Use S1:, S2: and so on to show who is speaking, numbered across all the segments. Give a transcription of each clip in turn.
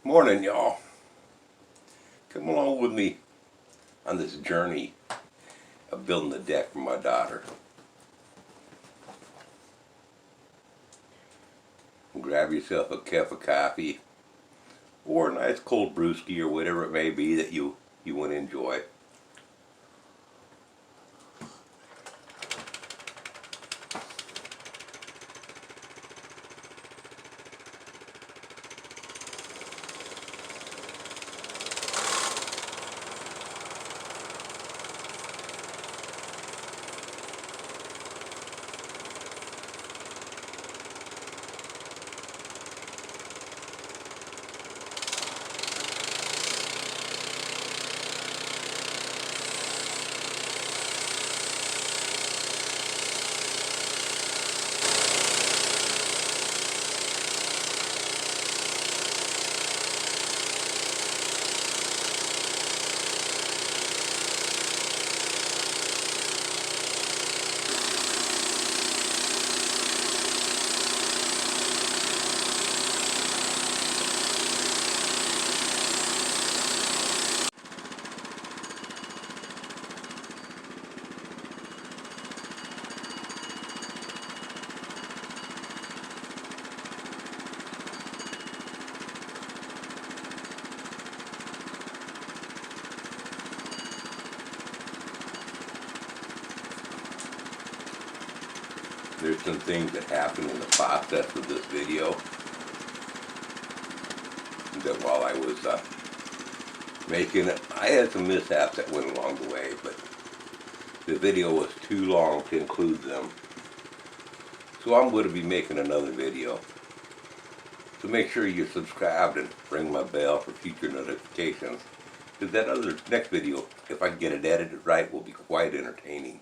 S1: Morning, y'all. Come along with me on this journey of building the deck for my daughter. Grab yourself a cup of coffee or a nice cold brewski or whatever it may be that you want to enjoy. There's some things that happened in the process of this video that while I was making it, I had some mishaps that went along the way, but the video was too long to include them. So I'm going to be making another video. So make sure you're subscribed and ring my bell for future notifications, because that next video, if I can get it edited right, will be quite entertaining.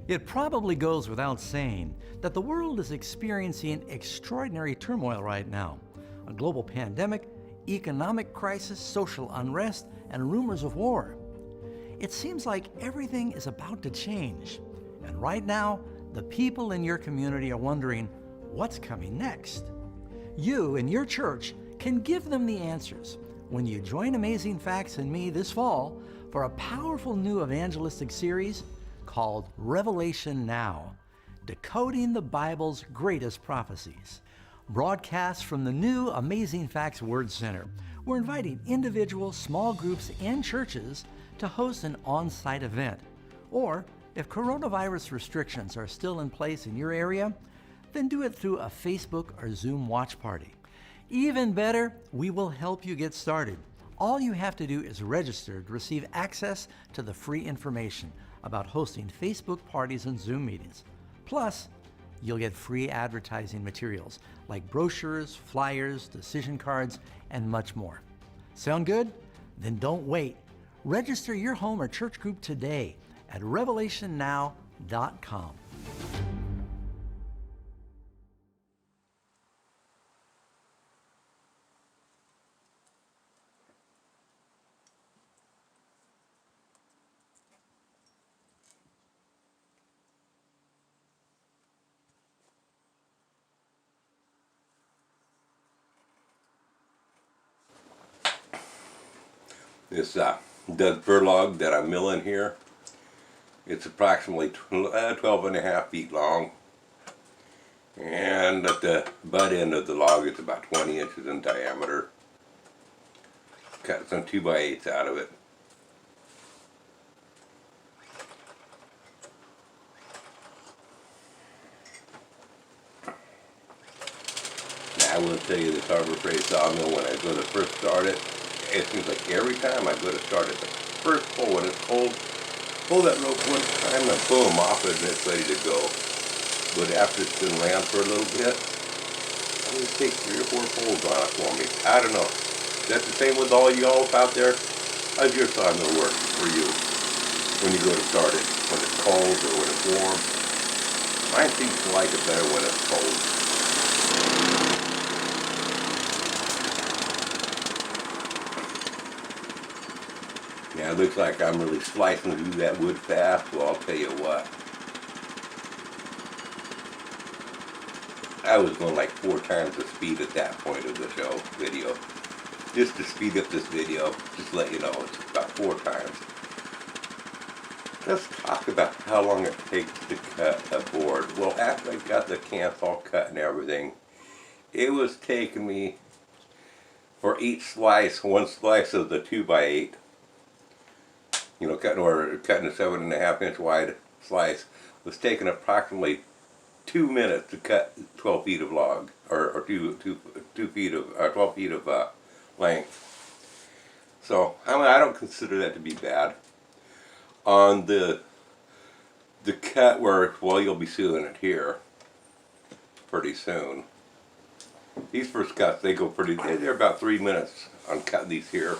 S2: It probably goes without saying that the world is experiencing extraordinary turmoil right now. A global pandemic, economic crisis, social unrest, and rumors of war. It seems like everything is about to change. And right now, the people in your community are wondering what's coming next. You and your church can give them the answers when you join Amazing Facts and me this fall for a powerful new evangelistic series called Revelation Now, Decoding the Bible's Greatest Prophecies. Broadcast from the new Amazing Facts Word Center, we're inviting individuals, small groups, and churches to host an on-site event. Or, if coronavirus restrictions are still in place in your area, then do it through a Facebook or Zoom watch party. Even better, we will help you get started. All you have to do is register to receive access to the free information about hosting Facebook parties and Zoom meetings. Plus, you'll get free advertising materials like brochures, flyers, decision cards, and much more. Sound good? Then don't wait. Register your home or church group today at revelationnow.com.
S1: This Doug fir log that I'm milling here, it's approximately 12 and a half feet long, and at the butt end of the log it's about 20 inches in diameter. Cut some 2x8's out of it. Now I will tell you, this Harbor Freight sawmill, when I was going to first start it, it seems like every time I go to start it, the first pull when it's cold, pull that rope one time and boom, off it and it's ready to go. But after it's been around for a little bit, it always takes 3 or 4 pulls on it for me. I don't know. That's the same with all y'all out there. How's your sawmill work for you when you go to start it? When it's cold or when it's warm? Mine seems to like it better when it's cold. Yeah, it looks like I'm really slicing through that wood fast. Well, I'll tell you what. I was going like 4 times the speed at that point of the show video. Just to speed up this video, just to let you know, it's about 4 times. Let's talk about how long it takes to cut a board. Well, after I got the cans all cut and everything, it was taking me, for each slice, one slice of the 2x8, you know, cutting a 7.5 inch wide slice, was taking approximately 2 minutes to cut 12 feet of log, or 2 feet of 12 feet of length. So I mean, I don't consider that to be bad. On the cut where, well, you'll be seeing it here pretty soon. These first cuts, they go they're about 3 minutes on cutting these here.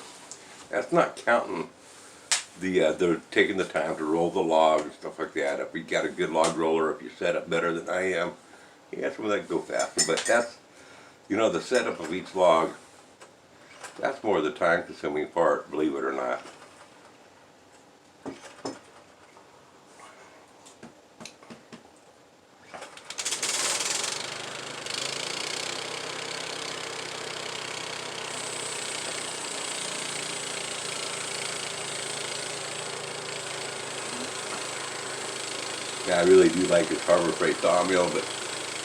S1: That's not counting they're taking the time to roll the log and stuff like that. If you got a good log roller, if you're set up better than I am, yeah, some of that can go faster. But that's, you know, the setup of each log, that's more of the time consuming part, believe it or not. Yeah, I really do like this Harbor Freight sawmill, but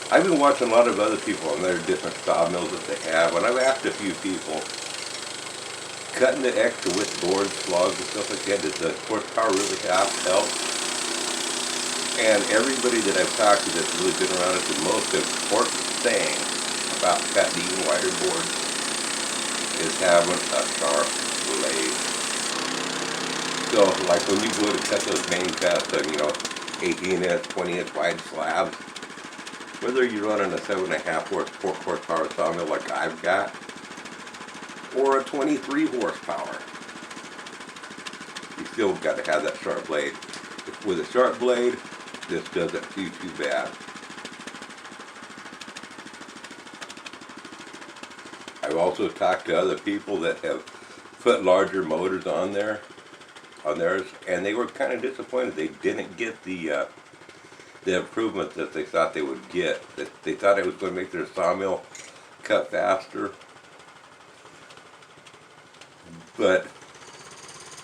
S1: I've been watching a lot of other people on their different sawmills that they have, and I've asked a few people, cutting the extra width boards, logs, and stuff like that, does the horsepower really help? And everybody that I've talked to that's really been around it, the most important thing about cutting even wider boards is having a sharp blade. So, like when you go to cut those main cuts, you know, 18-inch, 20-inch wide slabs, whether you're running a 7.5 horsepower sawmill like I've got, or a 23 horsepower, you still got to have that sharp blade. With a sharp blade, this doesn't do too bad. I've also talked to other people that have put larger motors on theirs, and they were kind of disappointed they didn't get the improvement that they thought they would get. That they thought it was going to make their sawmill cut faster, but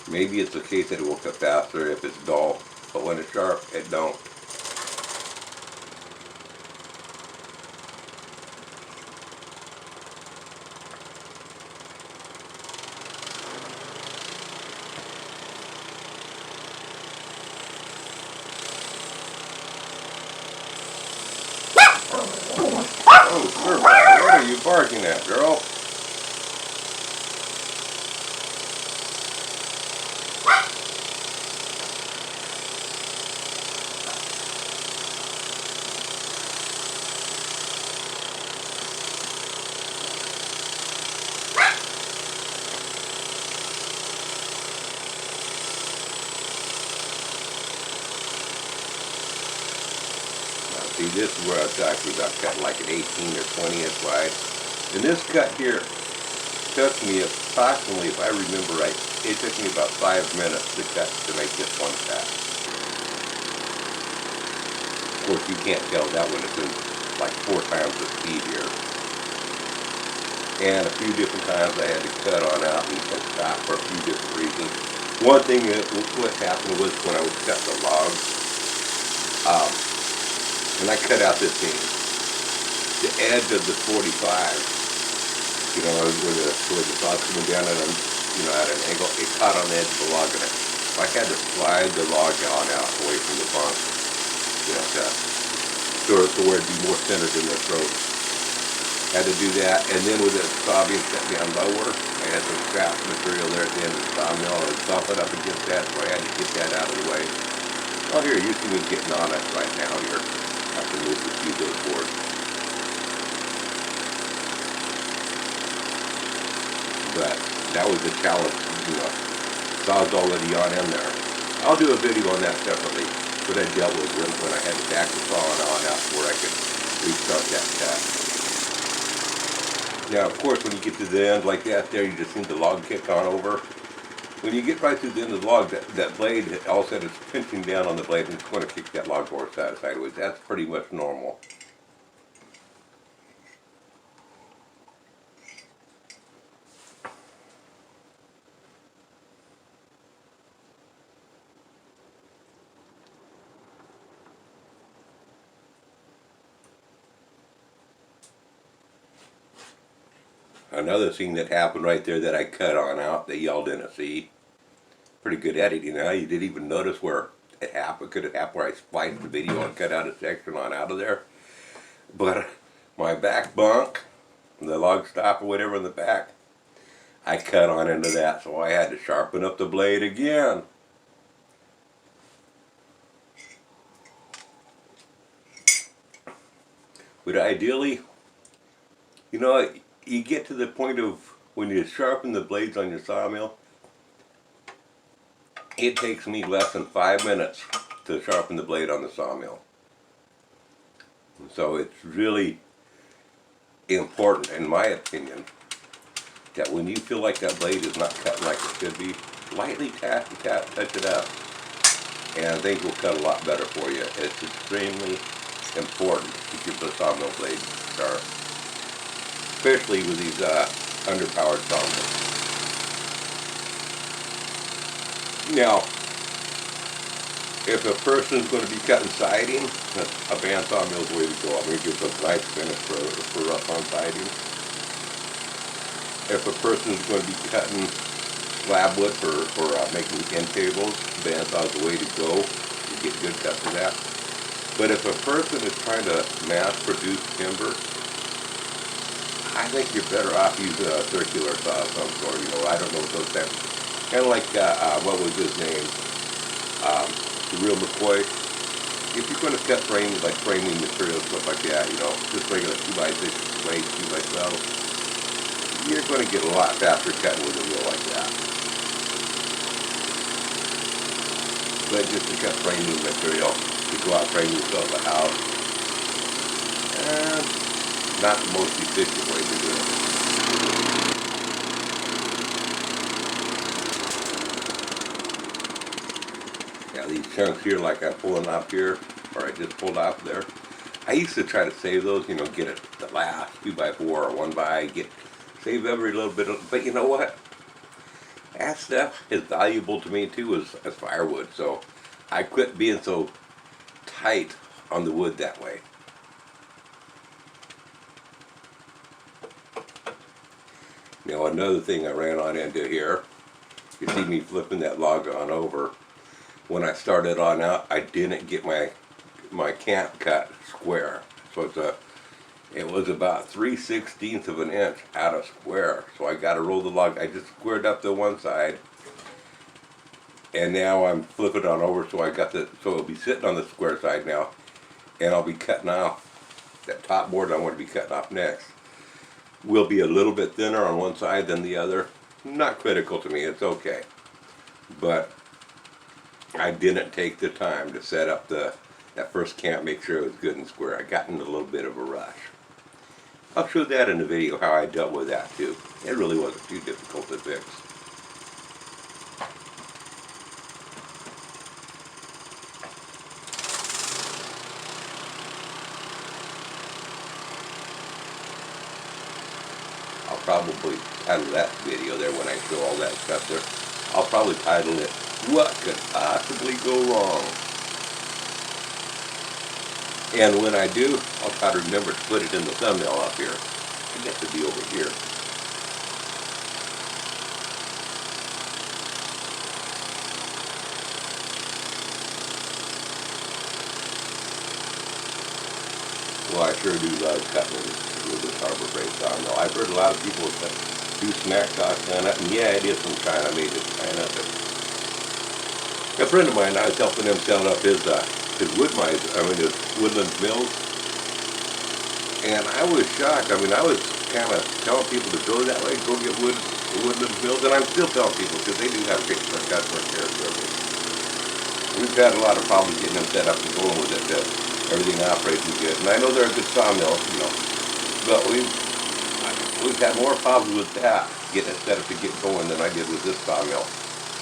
S1: maybe it's the case that it will cut faster if it's dull, but when it's sharp, it don't. Oh, sure. What are you barking at, girl? See, this is where I was talking about cutting like an 18 or 20-inch wide. And this cut here took me approximately, if I remember right, it took me about 5 minutes to make this one cut. Of course, you can't tell that when it's in like 4 times the speed here. And a few different times I had to cut on out and stop for a few different reasons. One thing that what happened was when I would cut the logs, when I cut out this thing, the edge of the 45, you know, where the saw's coming down at at an angle, it caught on the edge of the log, and I had to slide the log on out away from the bunk, you know, so where it'd be more centered in the throat. Had to do that, and then with the saw being set down lower, I had some scrap material there at the end of the sawmill and bump it up against that, so I had to get that out of the way. Oh, here, you see me getting on it right now here. I have to move a few of those boards. But that was the challenge, you know. Saw's already on in there. I'll do a video on that separately, what I dealt with when I had to back the saw on out where I could restart that cut. Now, of course, when you get to the end like that there, you just need the log kick on over. when you get right to the end of the log, that blade, all of a sudden it's pinching down on the blade and it's going to kick that log board sideways. That's pretty much normal. Another thing that happened right there that I cut on out that y'all didn't see. Pretty good editing. Now you didn't even notice where it happened. Could have happened where I spliced the video and cut out a section on out of there. But my back bunk, the log stop or whatever in the back, I cut on into that, so I had to sharpen up the blade again. But ideally, you know, you get to the point of when you sharpen the blades on your sawmill, it takes me less than 5 minutes to sharpen the blade on the sawmill. So it's really important, in my opinion, that when you feel like that blade is not cutting like it should be, lightly touch it up, and things will cut a lot better for you. It's extremely important to keep your sawmill blade sharp, especially with these underpowered sawmills. Now, if a person's going to be cutting siding, a band sawmill is the way to go. I mean, it gives a nice finish for rough on siding. If a person's going to be cutting slab wood for making end tables, bandsaw is the way to go. You get good cuts for that. But if a person is trying to mass produce timber, I think you're better off using a circular saw of some sort. You know, I don't know what those things. Kind of like what was his name? The real McCoy. If you're going to cut frames, like framing materials, stuff like that, you know, just regular 2x6 blades, 2x12, you're going to get a lot faster cutting with a wheel like that. But just to cut framing material, to go out frame yourself a house, not the most efficient way to do it. Now these chunks here, like I'm pulling off here, or I just pulled off there, I used to try to save those, you know, get it the last 2x4 or 1x, save every little bit of, but you know what? That stuff is valuable to me too as firewood, so I quit being so tight on the wood that way. Now another thing I ran on into here, you see me flipping that log on over. When I started on out, I didn't get my camp cut square. So it was about 3/16 of an inch out of square. So I got to roll the log. I just squared up the one side, and now I'm flipping on over. So so it'll be sitting on the square side now, and I'll be cutting off that top board I want to be cutting off next. Will be a little bit thinner on one side than the other. Not critical to me. It's okay, but I didn't take the time to set up that first camp, make sure it was good and square. I got in a little bit of a rush. I'll show that in the video how I dealt with that too. It really wasn't too difficult to fix. I'll probably title that video there when I show all that stuff there. I'll probably title it, "What Could Possibly Go Wrong?" And when I do, I'll try to remember to put it in the thumbnail up here. I guess it'll be over here. Well, I sure do love cutting with this Harbor Freight sawmill. I've heard a lot of people do snack talk on it, and yeah, it is from China, made in China. But a friend of mine, I was helping him set up his his woodland mills, and I was shocked. I mean, I was kind of telling people to go that way, go get woodland mills, and I'm still telling people because they do have great customer care service. We've had a lot of problems getting them set up and going with it. Everything operates good, and I know they're a good sawmill, you know, but we've had more problems with that getting it set up to get going than I did with this sawmill.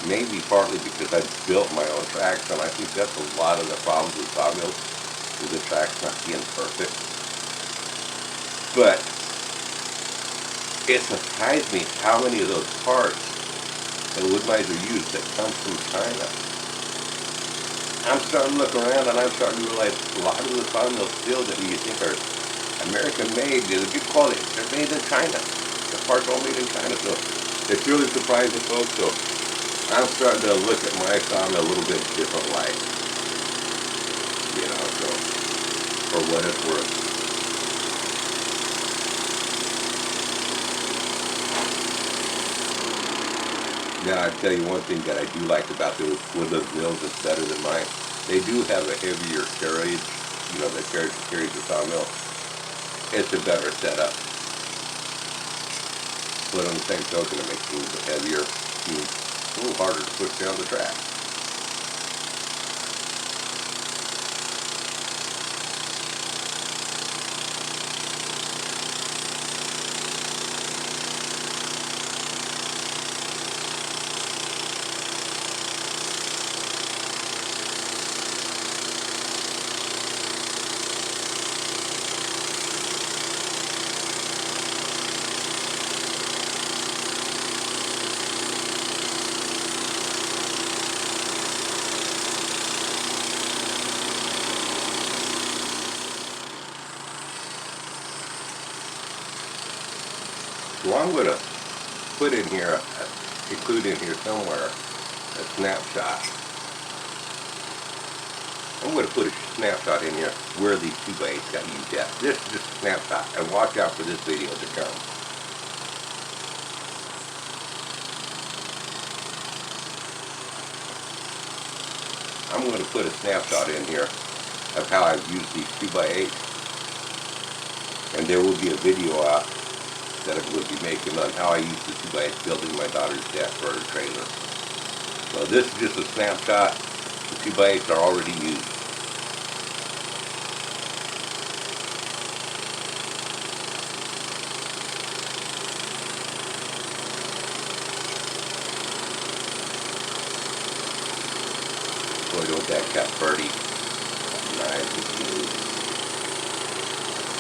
S1: Maybe partly because I built my own tracks, and I think that's a lot of the problems with sawmills, is the tracks not being perfect. But it surprised me how many of those parts that wood-miser use that come from China. I'm starting to look around and I'm starting to realize a lot of the sawmills still that you think are American made, they're good quality, they're made in China. The parts are all made in China, so it's really surprising, folks. So I'm starting to look at my sawmill a little bit different light, you know, so for what it's worth. Now, I tell you one thing that I do like about those woodland mills that's better than mine. They do have a heavier carriage, you know, the carriage that carries the sawmill. It's a better setup. But on the same token, it makes things heavier, a little harder to push down the track. So I'm going to put in here, include in here somewhere, a snapshot. I'm going to put a snapshot in here where these 2x8's got used at. This is just a snapshot, and watch out for this video to come. I'm going to put a snapshot in here of how I've used these 2x8's, and there will be a video out that I will be making on how I use the 2x8 building my daughter's deck for her trailer. So this is just a snapshot. The 2x8s are already used. Boy, don't that cut pretty. Nice and smooth.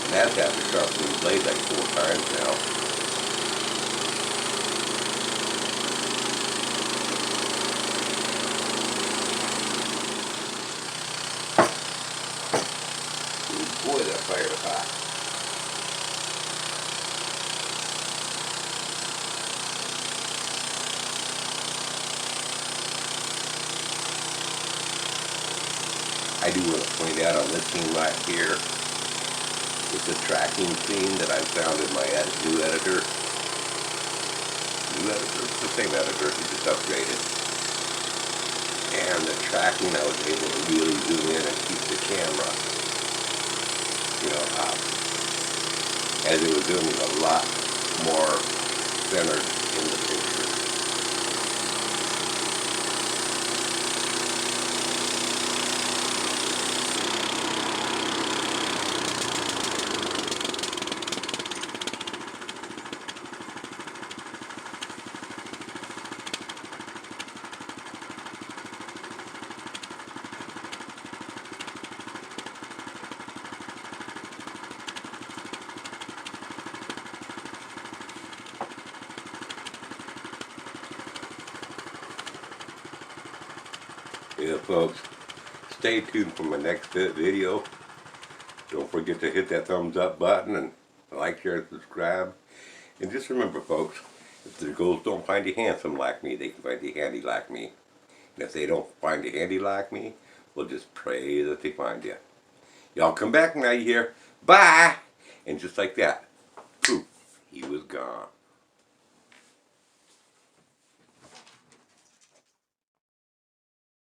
S1: And that's after sharpening the blade like 4 times now. Boy, that fire is hot. I do want to point out on this scene right here, it's a tracking scene that I found in my new editor. It's the same editor, it's just upgraded. And the tracking, I was able to really zoom in and keep the camera, you know, up, as it was zooming a lot more centered in the picture. Yeah, folks, stay tuned for my next video. Don't forget to hit that thumbs up button and like, share, and subscribe. And just remember, folks, if the girls don't find you handsome like me, they can find you handy like me. And if they don't find you handy like me, we'll just pray that they find you. Y'all come back now, you hear? Bye! And just like that, poof, he was gone.